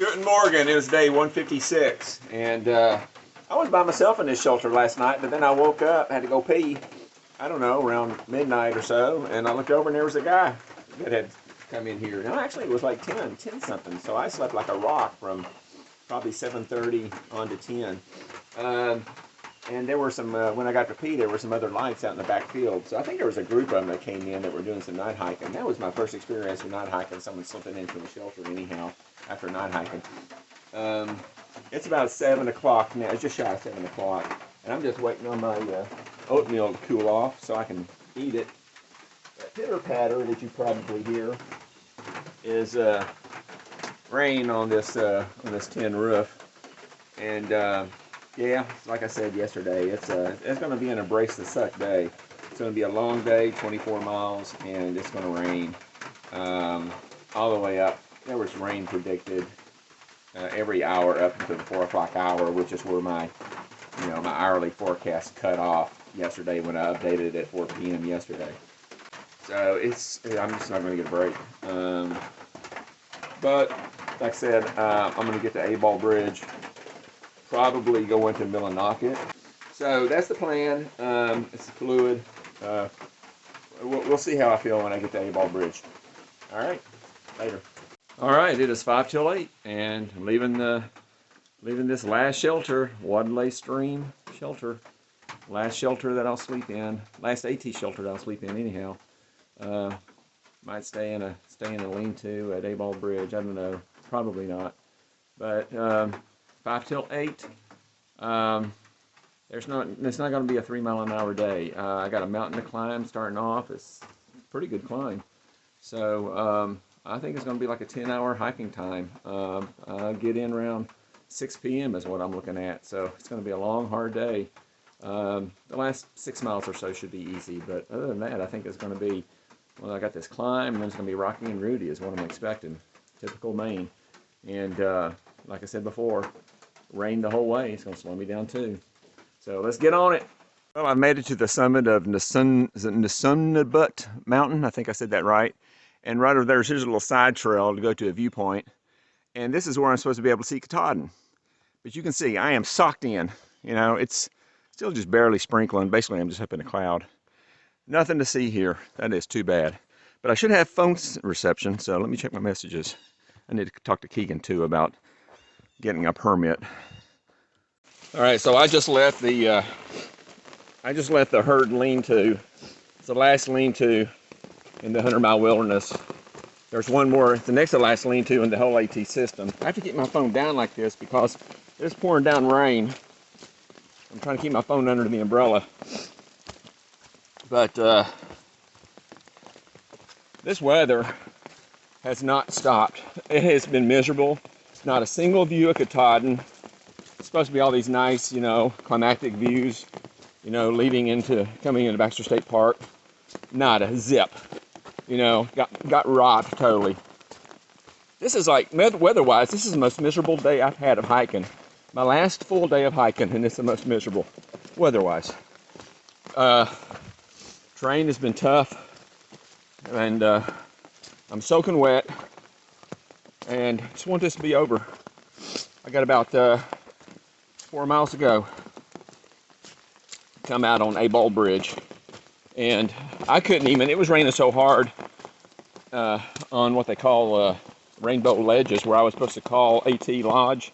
Guten Morgen, it was day 156, and I was by myself in this shelter last night, but then I woke up, had to go pee, I don't know, around midnight or so, and I looked over and there was a guy that had come in here. Now actually it was like 10 something, so I slept like a rock from probably 7:30 on to 10. And there were some, when I got to pee, there were some other lights out in the back field. So I think there was a group of them that came in that were doing some night hiking. That was my first experience with night hiking, someone slipping into a shelter anyhow after night hiking. It's about 7 o'clock now, it's just shy of 7 o'clock. And I'm just waiting on my oatmeal to cool off so I can eat it. That pitter patter that you probably hear is rain on this tin roof. And yeah, like I said yesterday, it's going to be an embrace the suck day. It's going to be a long day, 24 miles, and it's going to rain all the way up. There was rain predicted every hour up to the 4 o'clock hour, which is where my hourly forecast cut off yesterday when I updated it at 4 p.m. yesterday. So I'm just not going to get a break. But like I said, I'm going to get to Abol Bridge. Probably go into Millinocket. So that's the plan. It's fluid. We'll see how I feel when I get to Abol Bridge. All right, later. All right, it is 5 till 8, and I'm leaving this last shelter, Wadleigh Stream shelter. Last shelter that I'll sleep in. Last AT shelter that I'll sleep in anyhow. Might stay in a lean-to at Abol Bridge. I don't know. Probably not. But 5 till 8. It's not going to be a 3 mile an hour day. I got a mountain to climb starting off. It's a pretty good climb. So I think it's going to be like a 10-hour hiking time. I'll get in around 6 p.m. is what I'm looking at. So it's going to be a long, hard day. The last 6 miles or so should be easy. But other than that, I think it's going to be, well, I got this climb, and then it's going to be rocky and rooty is what I'm expecting. Typical Maine. And like I said before, rain the whole way. It's going to slow me down too. So let's get on it. Well, I made it to the summit of Nasunnabut Mountain. I think I said that right. And right over there's a little side trail to go to a viewpoint. And this is where I'm supposed to be able to see Katahdin. But you can see I am socked in. You know, it's still just barely sprinkling. Basically, I'm just up in a cloud. Nothing to see here. That is too bad. But I should have phone reception, so let me check my messages. I need to talk to Keegan too about getting a permit. All right, so I just left the herd lean-to. It's the last lean-to in the 100-mile wilderness. There's one more. It's the next to last lean-to in the whole AT system. I have to keep my phone down like this because it's pouring down rain. I'm trying to keep my phone under the umbrella. But this weather has not stopped. It has been miserable. Not a single view of Katahdin. It's supposed to be all these nice, climactic views, coming into Baxter State Park. Not a zip. Got robbed totally. This is like, weather-wise, this is the most miserable day I've had of hiking. My last full day of hiking, and it's the most miserable, weather-wise. Terrain has been tough, and I'm soaking wet. And I just want this to be over. I got about 4 miles to go. Come out on Abol Bridge. And I couldn't even, it was raining so hard on what they call rainbow ledges, where I was supposed to call AT Lodge.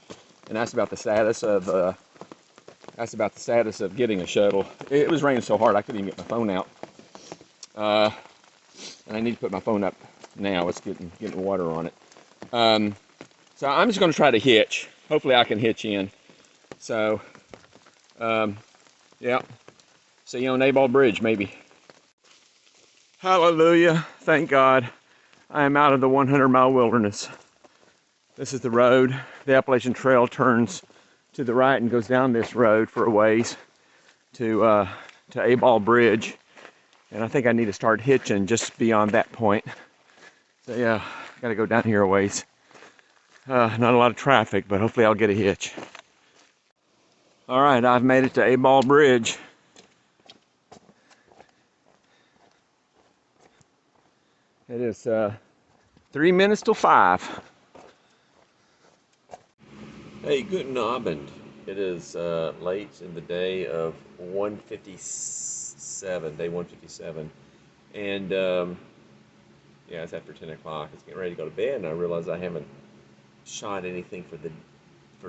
And that's about the status of getting a shuttle. It was raining so hard I couldn't even get my phone out. And I need to put my phone up now. It's getting water on it. So I'm just going to try to hitch. Hopefully I can hitch in. So, yeah. See you on Abol Bridge, maybe. Hallelujah. Thank God. I am out of the 100-mile wilderness. This is the road. The Appalachian Trail turns to the right and goes down this road for a ways to Abol Bridge. And I think I need to start hitching just beyond that point. So yeah, got to go down here a ways. Not a lot of traffic, but hopefully I'll get a hitch. All right, I've made it to Abol Bridge. It is 3 minutes till 5. Hey, guten Abend. It is late in the day of 157, day 157. And yeah, it's after 10 o'clock. It's getting ready to go to bed, and I realize I haven't shot anything for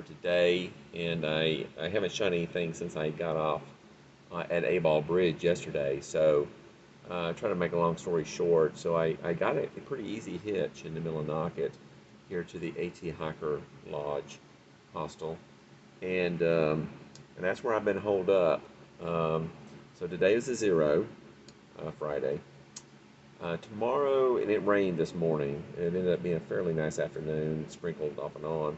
today, and I haven't shot anything since I got off at Abol Bridge yesterday. So trying to make a long story short, so I got a pretty easy hitch in the Millinocket here to the AT Hiker Lodge Hostel, and that's where I've been holed up. So today is a zero, Friday. Tomorrow, and it rained this morning. It ended up being a fairly nice afternoon, sprinkled off and on.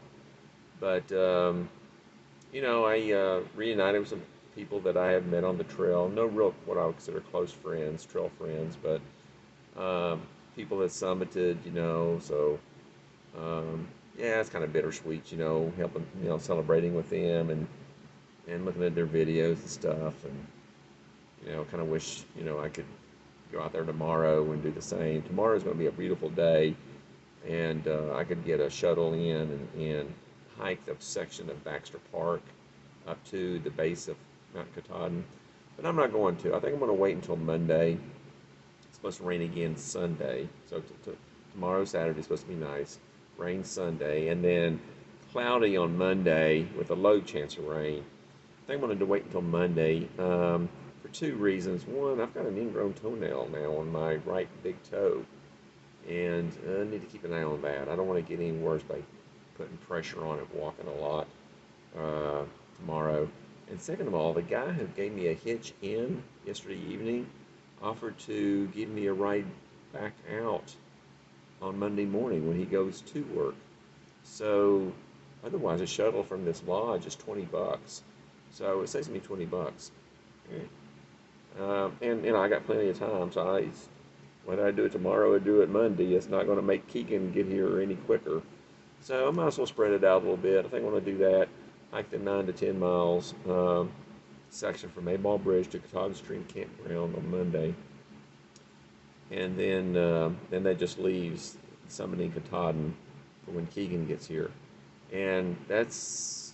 But you know, I reunited with some people that I had met on the trail. No real what I would consider close friends, trail friends, but people that summited, you know. So yeah, it's kind of bittersweet, you know, helping, you know, celebrating with them and looking at their videos and stuff, and you know, kind of wish, you know, I could go out there tomorrow and do the same. Tomorrow is going to be a beautiful day, and I could get a shuttle in and hike the section of Baxter Park up to the base of Mount Katahdin, but I'm not going to. I think I'm going to wait until Monday. It's supposed to rain again Sunday, so tomorrow, Saturday, is supposed to be nice. Rain Sunday, and then cloudy on Monday with a low chance of rain. I think I'm going to wait until Monday for two reasons. One, I've got an ingrown toenail now on my right big toe, and I need to keep an eye on that. I don't want to get any worse by putting pressure on it, walking a lot tomorrow. And second of all, the guy who gave me a hitch in yesterday evening offered to give me a ride back out on Monday morning when he goes to work. So otherwise, a shuttle from this lodge is 20 bucks. So it saves me 20 bucks. And you know, I got plenty of time, so whether I do it tomorrow or do it Monday, it's not going to make Keegan get here any quicker. So I might as well spread it out a little bit. I think I'm going to do that. Hike the 9 to 10 miles section from Abol Bridge to Katahdin Stream Campground on Monday. And then that just leaves summiting Katahdin for when Keegan gets here. And that's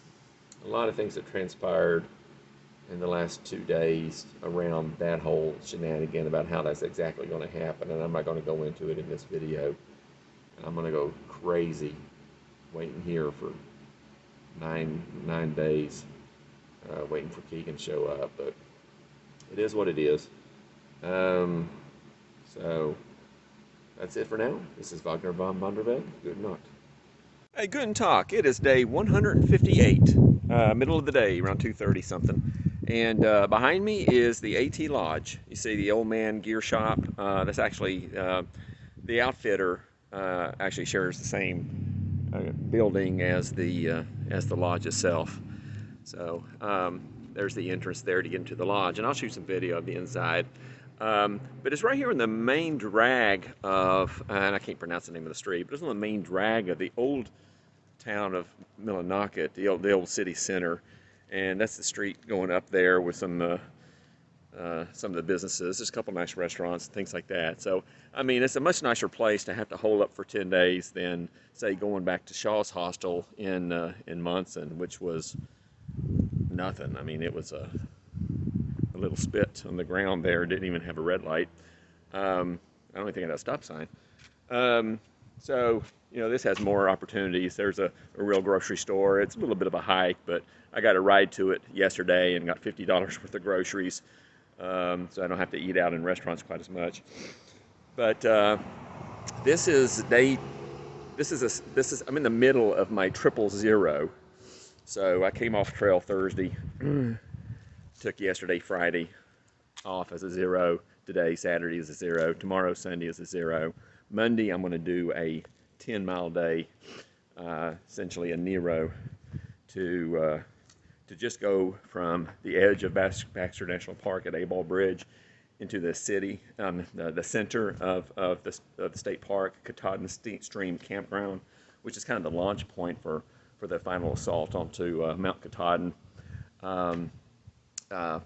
a lot of things that transpired in the last 2 days around that whole shenanigan about how that's exactly going to happen. And I'm not going to go into it in this video. I'm going to go crazy waiting here for nine days, waiting for Keegan to show up. But it is what it is. So that's it for now. This is Wagner von Bonderweg. Good night. Hey, guten Tag. It is day 158, middle of the day, around 2:30 something. And behind me is the AT Lodge. You see the old man gear shop. That's actually the outfitter. Actually shares the same building as the lodge itself. So there's the entrance there to get into the lodge, and I'll shoot some video of the inside. But it's right here in the main drag of, and I can't pronounce the name of the street, but it's on the main drag of the old town of Millinocket, the old city center. And that's the street going up there with some of the businesses. There's a couple nice restaurants, things like that. So, I mean, it's a much nicer place to have to hole up for 10 days than, say, going back to Shaw's Hostel in Monson, which was nothing. I mean, it was a little spit on the ground there. Didn't even have a red light. I don't even think it had a stop sign. So, you know, this has more opportunities. There's a real grocery store. It's a little bit of a hike, but I got a ride to it yesterday and got $50 worth of groceries. So I don't have to eat out in restaurants quite as much. But this is I'm in the middle of my 000. So I came off trail Thursday. Took yesterday, Friday, off as a 0. Today, Saturday, is a 0. Tomorrow, Sunday, is a 0. Monday, I'm going to do a 10-mile day, essentially a Nero, to just go from the edge of Baxter National Park at Abol Bridge into the city, the center of the state park, Katahdin Stream Campground, which is kind of the launch point for the final assault onto Mount Katahdin.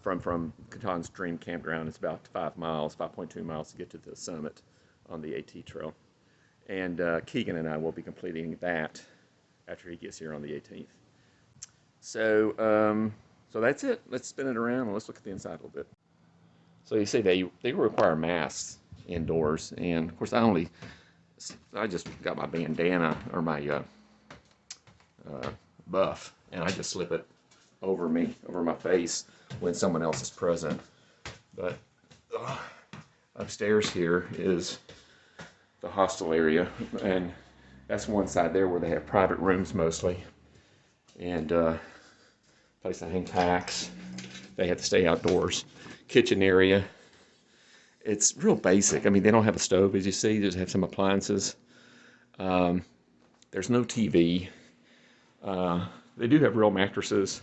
From Katahdin Stream Campground, it's about 5 miles, 5.2 miles to get to the summit on the AT Trail. And Keegan and I will be completing that after he gets here on the 18th. So so that's it. Let's spin it around and let's look at the inside a little bit. So you see they require masks indoors, and of course I just got my bandana or my buff, and I just slip it over my face when someone else is present. But upstairs here is the hostel area, and that's one side there where they have private rooms mostly, and place to hang packs. They have to stay outdoors. Kitchen area. It's real basic. I mean, they don't have a stove, as you see. They just have some appliances. There's no TV. They do have real mattresses.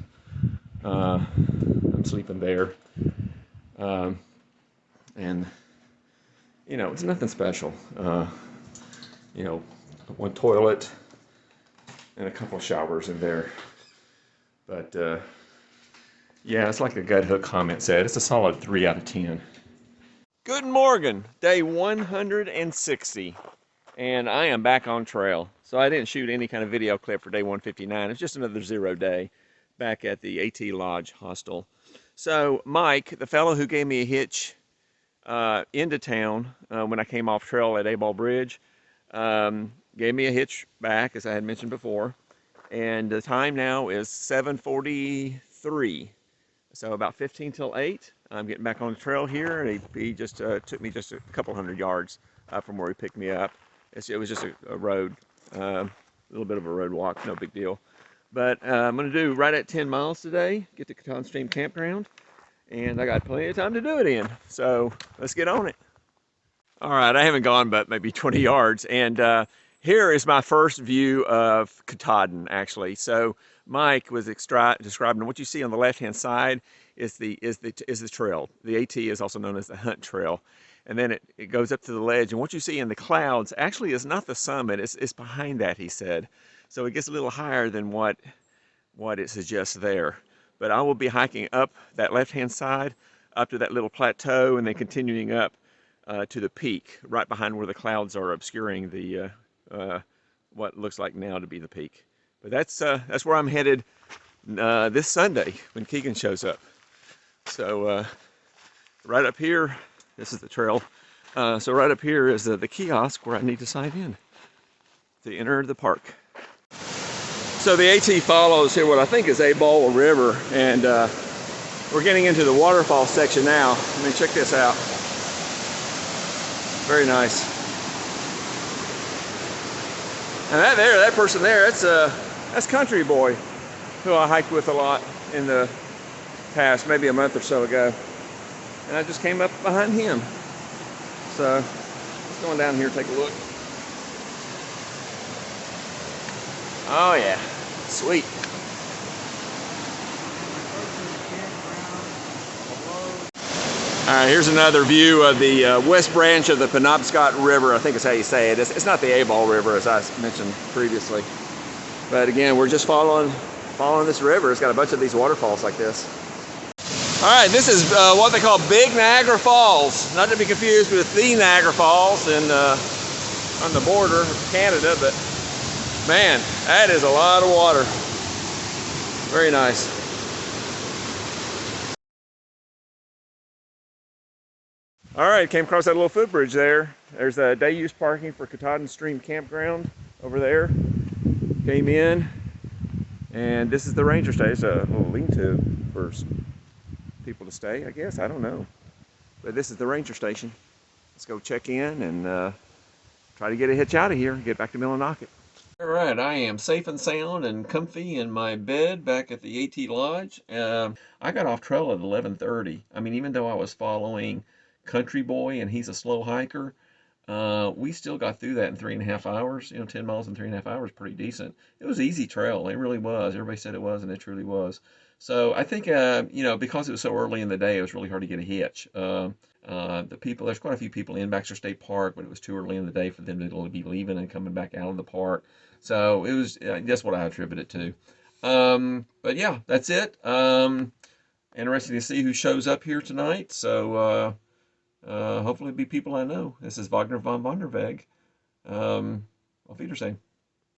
I'm sleeping there. And, you know, it's nothing special. You know, one toilet and a couple of showers in there. But, yeah, it's like the Gut Hook comment said. It's a solid 3 out of 10. Good morning, day 160. And I am back on trail. So I didn't shoot any kind of video clip for day 159. It's just another 0 day back at the AT Lodge Hostel. So Mike, the fellow who gave me a hitch into town when I came off trail at Abol Bridge, gave me a hitch back, as I had mentioned before. And the time now is 7:43. So about 15 till 8. I'm getting back on the trail here, and he just took me just a couple hundred yards from where he picked me up. It was just a road, a little bit of a road walk, no big deal. But I'm going to do right at 10 miles today, get to Katahdin Stream Campground, and I got plenty of time to do it in. So let's get on it. All right, I haven't gone but maybe 20 yards, and here is my first view of Katahdin, actually. So Mike was describing what you see on the left-hand side is the trail. The AT is also known as the Hunt Trail. And then it goes up to the ledge, and what you see in the clouds actually is not the summit, it's behind that, he said. So it gets a little higher than what it suggests there. But I will be hiking up that left-hand side, up to that little plateau, and then continuing up to the peak, right behind where the clouds are obscuring the what looks like now to be the peak. But that's where I'm headed this Sunday when Keegan shows up. So right up here, this is the trail. So right up here is the kiosk where I need to sign in to enter the park. So the AT follows here what I think is Abol River, and we're getting into the waterfall section now. I mean, check this out. Very nice. And that person there, that's Country Boy, who I hiked with a lot in the past, maybe a month or so ago. And I just came up behind him. So let's go on down here and take a look. Oh yeah, sweet. All right, here's another view of the west branch of the Penobscot River. I think is how you say it. It's not the Abol River, as I mentioned previously. But again, we're just following this river. It's got a bunch of these waterfalls like this. All right, this is what they call Big Niagara Falls. Not to be confused with the Niagara Falls on the border of Canada, but man, that is a lot of water. Very nice. All right, came across that little footbridge there. There's a day use parking for Katahdin Stream Campground over there. Came in, and this is the ranger station. It's a little lean-to for people to stay, I guess. I don't know. But this is the ranger station. Let's go check in and try to get a hitch out of here and get back to Millinocket. All right, I am safe and sound and comfy in my bed back at the AT Lodge. I got off trail at 11:30. I mean, even though I was following Country Boy and he's a slow hiker, we still got through that in 3.5 hours. You know, 10 miles in 3.5 hours, pretty decent. It was easy trail. It really was. Everybody said it was, and it truly was. So I think, you know, because it was so early in the day, it was really hard to get a hitch. There's quite a few people in Baxter State Park, but it was too early in the day for them to be leaving and coming back out of the park. So it was, that's what I attribute it to. But yeah, that's it. Interesting to see who shows up here tonight. So hopefully it'll be people I know. This is Wagner von Vonderweg. Auf Wiedersehen.